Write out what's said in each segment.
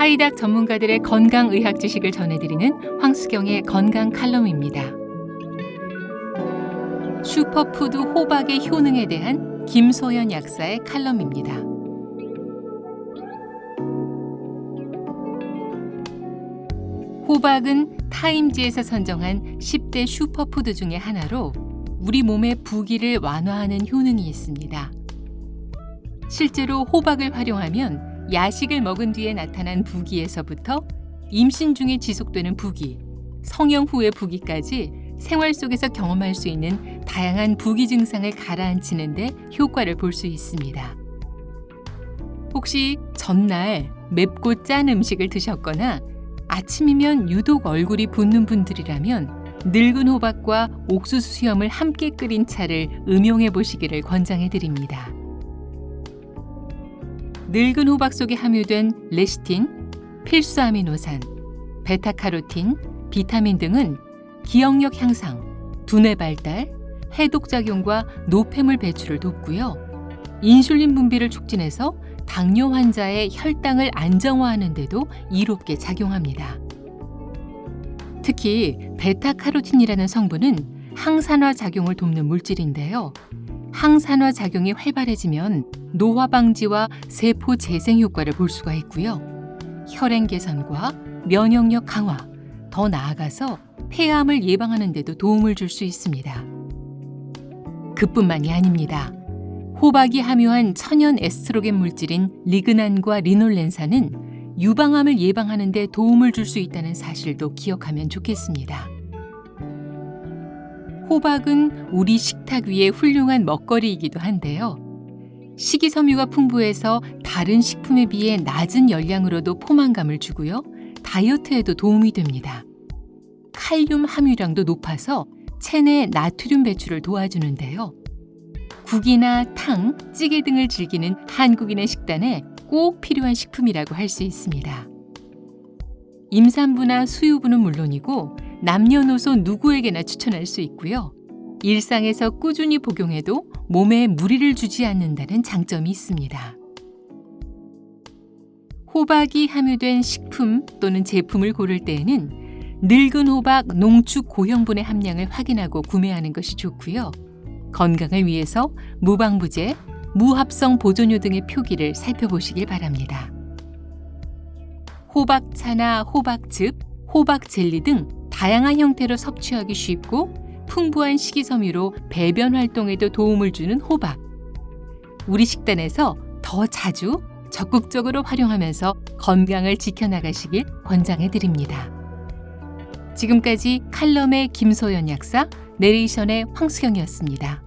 하이닥 전문가들의 건강의학 지식을 전해드리는 황수경의 건강 칼럼입니다. 슈퍼푸드 호박의 효능에 대한 김소연 약사의 칼럼입니다. 호박은 타임지에서 선정한 10대 슈퍼푸드 중의 하나로 우리 몸의 부기를 완화하는 효능이 있습니다. 실제로 호박을 활용하면 야식을 먹은 뒤에 나타난 부기에서부터 임신 중에 지속되는 부기, 성형 후의 부기까지 생활 속에서 경험할 수 있는 다양한 부기 증상을 가라앉히는 데 효과를 볼 수 있습니다. 혹시 전날 맵고 짠 음식을 드셨거나 아침이면 유독 얼굴이 붓는 분들이라면 늙은 호박과 옥수수 수염을 함께 끓인 차를 음용해 보시기를 권장해 드립니다. 늙은 호박 속에 함유된 레시틴, 필수 아미노산, 베타카로틴, 비타민 등은 기억력 향상, 두뇌 발달, 해독 작용과 노폐물 배출을 돕고요. 인슐린 분비를 촉진해서 당뇨 환자의 혈당을 안정화하는 데도 이롭게 작용합니다. 특히 베타카로틴이라는 성분은 항산화 작용을 돕는 물질인데요. 항산화 작용이 활발해지면 노화 방지와 세포 재생 효과를 볼 수가 있고요. 혈행 개선과 면역력 강화, 더 나아가서 폐암을 예방하는 데도 도움을 줄 수 있습니다. 그뿐만이 아닙니다. 호박이 함유한 천연 에스트로겐 물질인 리그난과 리놀렌산은 유방암을 예방하는 데 도움을 줄 수 있다는 사실도 기억하면 좋겠습니다. 호박은 우리 식탁 위의 훌륭한 먹거리이기도 한데요. 식이섬유가 풍부해서 다른 식품에 비해 낮은 열량으로도 포만감을 주고요. 다이어트에도 도움이 됩니다. 칼륨 함유량도 높아서 체내 나트륨 배출을 도와주는데요. 국이나 탕, 찌개 등을 즐기는 한국인의 식단에 꼭 필요한 식품이라고 할 수 있습니다. 임산부나 수유부는 물론이고 남녀노소 누구에게나 추천할 수 있고요. 일상에서 꾸준히 복용해도 몸에 무리를 주지 않는다는 장점이 있습니다. 호박이 함유된 식품 또는 제품을 고를 때에는 늙은 호박 농축 고형분의 함량을 확인하고 구매하는 것이 좋고요. 건강을 위해서 무방부제, 무합성 보존료 등의 표기를 살펴보시길 바랍니다. 호박차나 호박즙, 호박젤리 등 다양한 형태로 섭취하기 쉽고 풍부한 식이섬유로 배변 활동에도 도움을 주는 호박. 우리 식단에서 더 자주 적극적으로 활용하면서 건강을 지켜나가시길 권장해 드립니다. 지금까지 칼럼의 김소연 약사, 내레이션의 황수경이었습니다.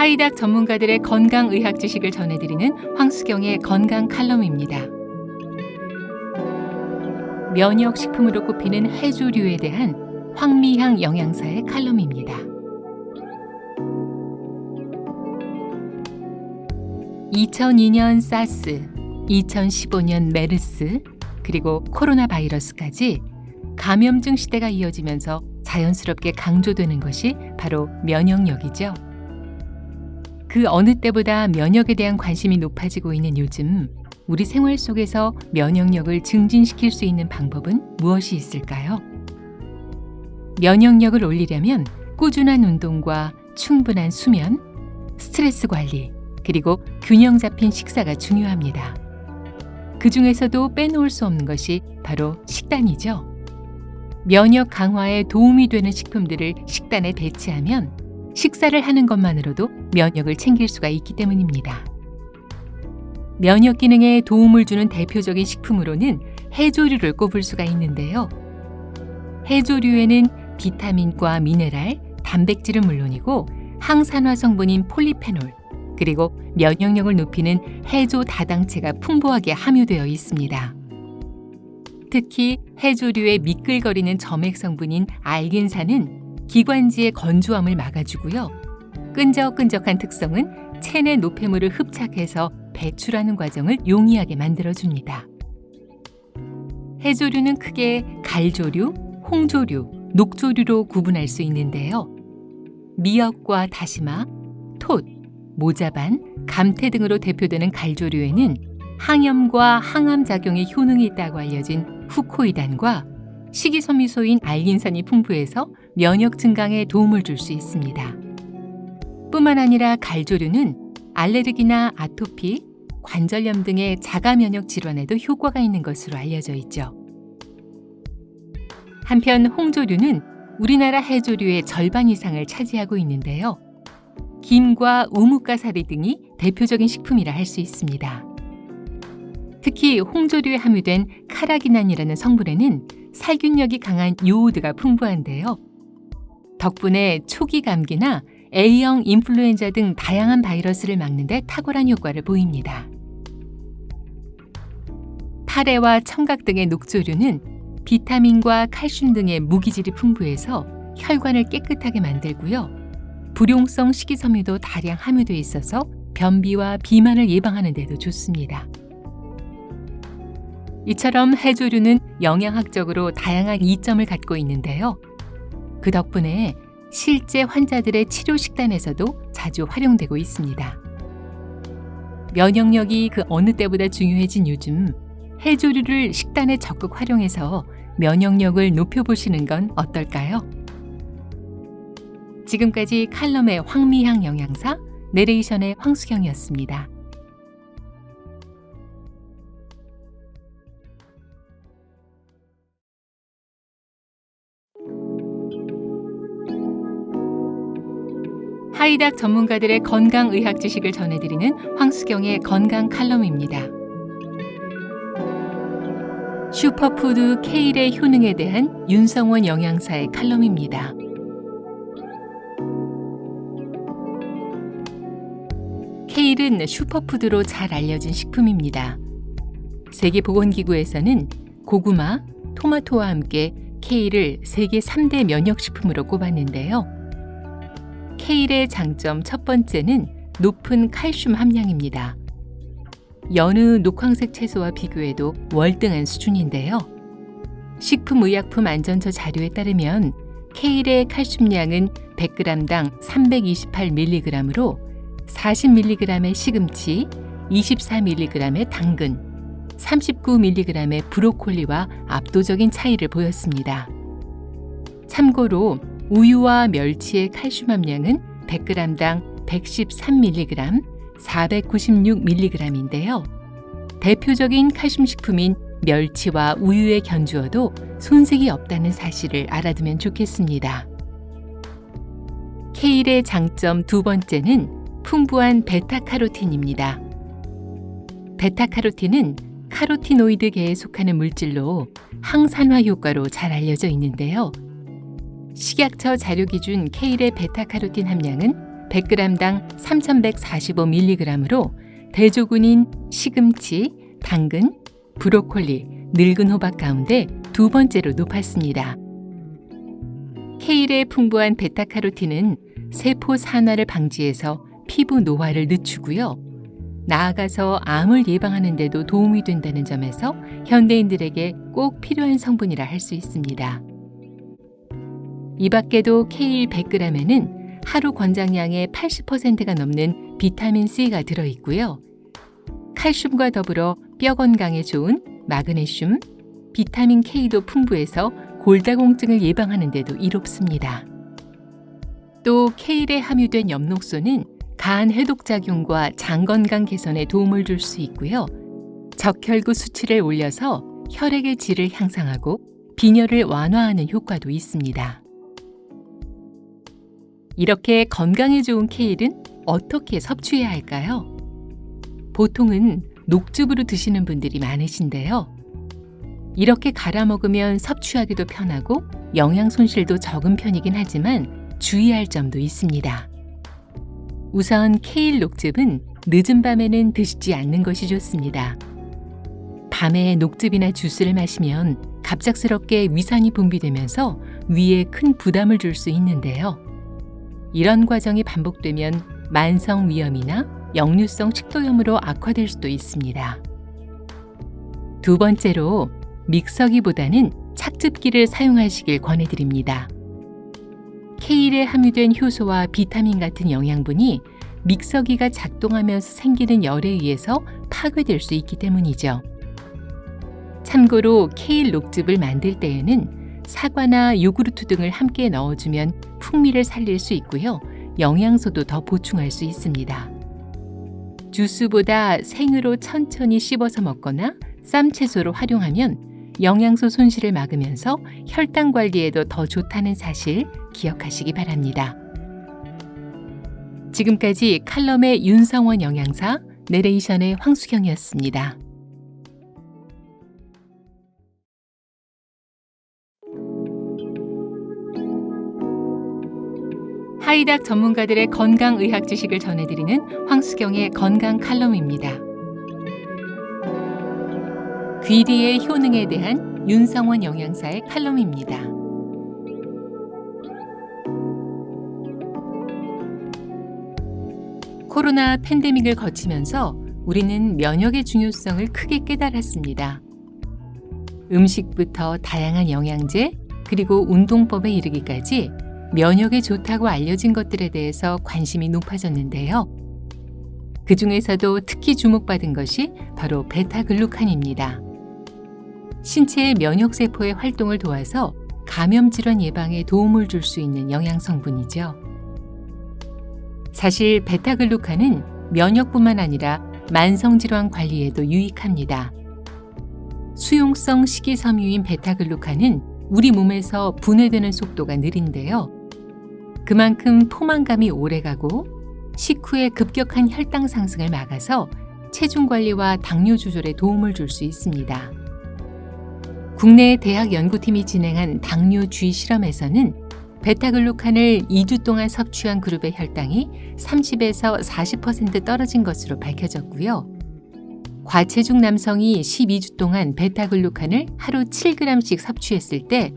하이닥 전문가들의 건강의학 지식을 전해드리는 황수경의 건강 칼럼입니다. 면역식품으로 꼽히는 해조류에 대한 황미향 영양사의 칼럼입니다. 2002년 사스, 2015년 메르스, 그리고 코로나 바이러스까지 감염증 시대가 이어지면서 자연스럽게 강조되는 것이 바로 면역력이죠. 그 어느 때보다 면역에 대한 관심이 높아지고 있는 요즘, 우리 생활 속에서 면역력을 증진시킬 수 있는 방법은 무엇이 있을까요? 면역력을 올리려면 꾸준한 운동과 충분한 수면, 스트레스 관리, 그리고 균형 잡힌 식사가 중요합니다. 그 중에서도 빼놓을 수 없는 것이 바로 식단이죠. 면역 강화에 도움이 되는 식품들을 식단에 배치하면 식사를 하는 것만으로도 면역을 챙길 수가 있기 때문입니다. 면역 기능에 도움을 주는 대표적인 식품으로는 해조류를 꼽을 수가 있는데요. 해조류에는 비타민과 미네랄, 단백질은 물론이고 항산화 성분인 폴리페놀, 그리고 면역력을 높이는 해조 다당체가 풍부하게 함유되어 있습니다. 특히 해조류의 미끌거리는 점액 성분인 알긴산은 기관지의 건조함을 막아주고요. 끈적끈적한 특성은 체내 노폐물을 흡착해서 배출하는 과정을 용이하게 만들어줍니다. 해조류는 크게 갈조류, 홍조류, 녹조류로 구분할 수 있는데요. 미역과 다시마, 톳, 모자반, 감태 등으로 대표되는 갈조류에는 항염과 항암 작용의 효능이 있다고 알려진 후코이단과 식이섬유소인 알린산이 풍부해서 면역 증강에 도움을 줄 수 있습니다. 뿐만 아니라 갈조류는 알레르기나 아토피, 관절염 등의 자가 면역 질환에도 효과가 있는 것으로 알려져 있죠. 한편 홍조류는 우리나라 해조류의 절반 이상을 차지하고 있는데요. 김과 우뭇가사리 등이 대표적인 식품이라 할 수 있습니다. 특히 홍조류에 함유된 카라기난이라는 성분에는 살균력이 강한 요오드가 풍부한데요. 덕분에 초기 감기나 A형 인플루엔자 등 다양한 바이러스를 막는 데 탁월한 효과를 보입니다. 타레와 청각 등의 녹조류는 비타민과 칼슘 등의 무기질이 풍부해서 혈관을 깨끗하게 만들고요. 불용성 식이섬유도 다량 함유되어 있어서 변비와 비만을 예방하는 데도 좋습니다. 이처럼 해조류는 영양학적으로 다양한 이점을 갖고 있는데요. 그 덕분에 실제 환자들의 치료 식단에서도 자주 활용되고 있습니다. 면역력이 그 어느 때보다 중요해진 요즘, 해조류를 식단에 적극 활용해서 면역력을 높여보시는 건 어떨까요? 지금까지 칼럼의 황미향 영양사, 내레이션의 황수경이었습니다. 하이닥 전문가들의 건강의학 지식을 전해드리는 황수경의 건강 칼럼입니다. 슈퍼푸드 케일의 효능에 대한 윤성원 영양사의 칼럼입니다. 케일은 슈퍼푸드로 잘 알려진 식품입니다. 세계보건기구에서는 고구마, 토마토와 함께 케일을 세계 3대 면역식품으로 꼽았는데요. 케일의 장점 첫 번째는 높은 칼슘 함량입니다. 여느 녹황색 채소와 비교해도 월등한 수준인데요. 식품의약품 안전처 자료에 따르면 케일의 칼슘량은 100g당 328mg으로 40mg의 시금치, 24mg의 당근, 39mg의 브로콜리와 압도적인 차이를 보였습니다. 참고로 우유와 멸치의 칼슘 함량은 100g당 113mg, 496mg인데요. 대표적인 칼슘 식품인 멸치와 우유에 견주어도 손색이 없다는 사실을 알아두면 좋겠습니다. 케일의 장점 두 번째는 풍부한 베타카로틴입니다. 베타카로틴은 카로티노이드계에 속하는 물질로 항산화 효과로 잘 알려져 있는데요. 식약처 자료 기준 케일의 베타카로틴 함량은 100g당 3145mg으로 대조군인 시금치, 당근, 브로콜리, 늙은 호박 가운데 두 번째로 높았습니다. 케일의 풍부한 베타카로틴은 세포 산화를 방지해서 피부 노화를 늦추고요. 나아가서 암을 예방하는 데도 도움이 된다는 점에서 현대인들에게 꼭 필요한 성분이라 할 수 있습니다. 이 밖에도 케일 100g에는 하루 권장량의 80%가 넘는 비타민C가 들어있고요. 칼슘과 더불어 뼈 건강에 좋은 마그네슘, 비타민 K도 풍부해서 골다공증을 예방하는 데도 이롭습니다. 또 케일에 함유된 엽록소는 간 해독작용과 장 건강 개선에 도움을 줄 수 있고요. 적혈구 수치를 올려서 혈액의 질을 향상하고 빈혈을 완화하는 효과도 있습니다. 이렇게 건강에 좋은 케일은 어떻게 섭취해야 할까요? 보통은 녹즙으로 드시는 분들이 많으신데요. 이렇게 갈아 먹으면 섭취하기도 편하고 영양 손실도 적은 편이긴 하지만 주의할 점도 있습니다. 우선 케일 녹즙은 늦은 밤에는 드시지 않는 것이 좋습니다. 밤에 녹즙이나 주스를 마시면 갑작스럽게 위산이 분비되면서 위에 큰 부담을 줄 수 있는데요. 이런 과정이 반복되면 만성 위염이나 역류성 식도염으로 악화될 수도 있습니다. 두 번째로 믹서기보다는 착즙기를 사용하시길 권해드립니다. 케일에 함유된 효소와 비타민 같은 영양분이 믹서기가 작동하면서 생기는 열에 의해서 파괴될 수 있기 때문이죠. 참고로 케일 녹즙을 만들 때에는 사과나 요구르트 등을 함께 넣어주면 풍미를 살릴 수 있고요. 영양소도 더 보충할 수 있습니다. 주스보다 생으로 천천히 씹어서 먹거나 쌈채소로 활용하면 영양소 손실을 막으면서 혈당 관리에도 더 좋다는 사실 기억하시기 바랍니다. 지금까지 칼럼의 윤성원 영양사, 내레이션의 황수경이었습니다. 하이닥 전문가들의 건강의학 지식을 전해드리는 황수경의 건강 칼럼입니다. 귀리의 효능에 대한 윤성원 영양사의 칼럼입니다. 코로나 팬데믹을 거치면서 우리는 면역의 중요성을 크게 깨달았습니다. 음식부터 다양한 영양제, 그리고 운동법에 이르기까지 면역에 좋다고 알려진 것들에 대해서 관심이 높아졌는데요. 그 중에서도 특히 주목받은 것이 바로 베타글루칸입니다. 신체의 면역세포의 활동을 도와서 감염질환 예방에 도움을 줄 수 있는 영양성분이죠. 사실 베타글루칸은 면역뿐만 아니라 만성질환 관리에도 유익합니다. 수용성 식이섬유인 베타글루칸은 우리 몸에서 분해되는 속도가 느린데요. 그만큼 포만감이 오래가고 식후의 급격한 혈당 상승을 막아서 체중 관리와 당뇨 조절에 도움을 줄 수 있습니다. 국내 대학 연구팀이 진행한 당뇨 주의 실험에서는 베타글루칸을 2주 동안 섭취한 그룹의 혈당이 30에서 40% 떨어진 것으로 밝혀졌고요. 과체중 남성이 12주 동안 베타글루칸을 하루 7g씩 섭취했을 때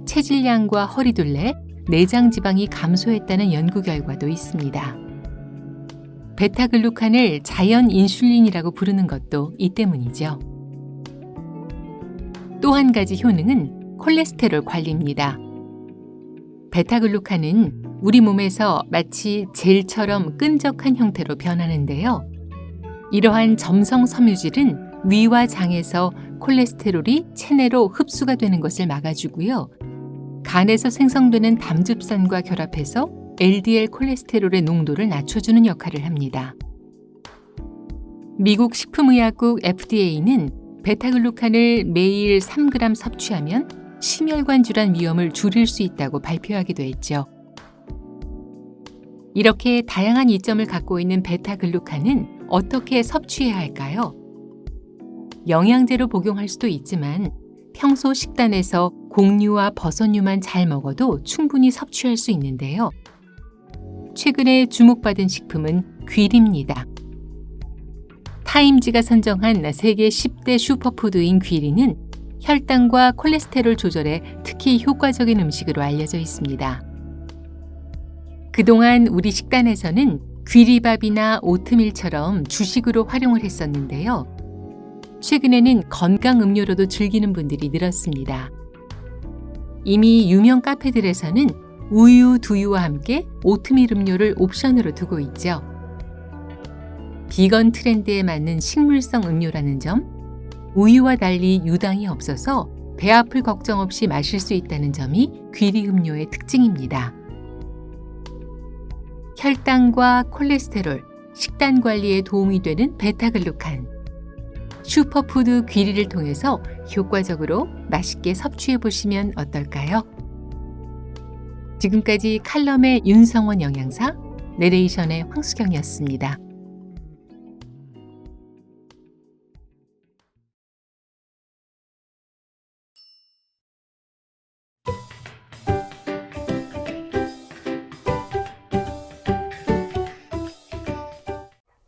체질량과 허리둘레, 내장 지방이 감소했다는 연구 결과도 있습니다. 베타글루칸을 자연 인슐린이라고 부르는 것도 이 때문이죠. 또 한 가지 효능은 콜레스테롤 관리입니다. 베타글루칸은 우리 몸에서 마치 젤처럼 끈적한 형태로 변하는데요. 이러한 점성 섬유질은 위와 장에서 콜레스테롤이 체내로 흡수가 되는 것을 막아주고요. 간에서 생성되는 담즙산과 결합해서 LDL 콜레스테롤의 농도를 낮춰주는 역할을 합니다. 미국 식품의약국 FDA는 베타글루칸을 매일 3g 섭취하면 심혈관 질환 위험을 줄일 수 있다고 발표하기도 했죠. 이렇게 다양한 이점을 갖고 있는 베타글루칸은 어떻게 섭취해야 할까요? 영양제로 복용할 수도 있지만 평소 식단에서 곡류와 버섯류만 잘 먹어도 충분히 섭취할 수 있는데요. 최근에 주목받은 식품은 귀리입니다. 타임지가 선정한 세계 10대 슈퍼푸드인 귀리는 혈당과 콜레스테롤 조절에 특히 효과적인 음식으로 알려져 있습니다. 그동안 우리 식단에서는 귀리밥이나 오트밀처럼 주식으로 활용을 했었는데요. 최근에는 건강 음료로도 즐기는 분들이 늘었습니다. 이미 유명 카페들에서는 우유, 두유와 함께 오트밀 음료를 옵션으로 두고 있죠. 비건 트렌드에 맞는 식물성 음료라는 점, 우유와 달리 유당이 없어서 배 아플 걱정 없이 마실 수 있다는 점이 귀리 음료의 특징입니다. 혈당과 콜레스테롤, 식단 관리에 도움이 되는 베타글루칸. 슈퍼푸드 귀리를 통해서 효과적으로 맛있게 섭취해 보시면 어떨까요? 지금까지 칼럼의 윤성원 영양사, 내레이션의 황수경이었습니다.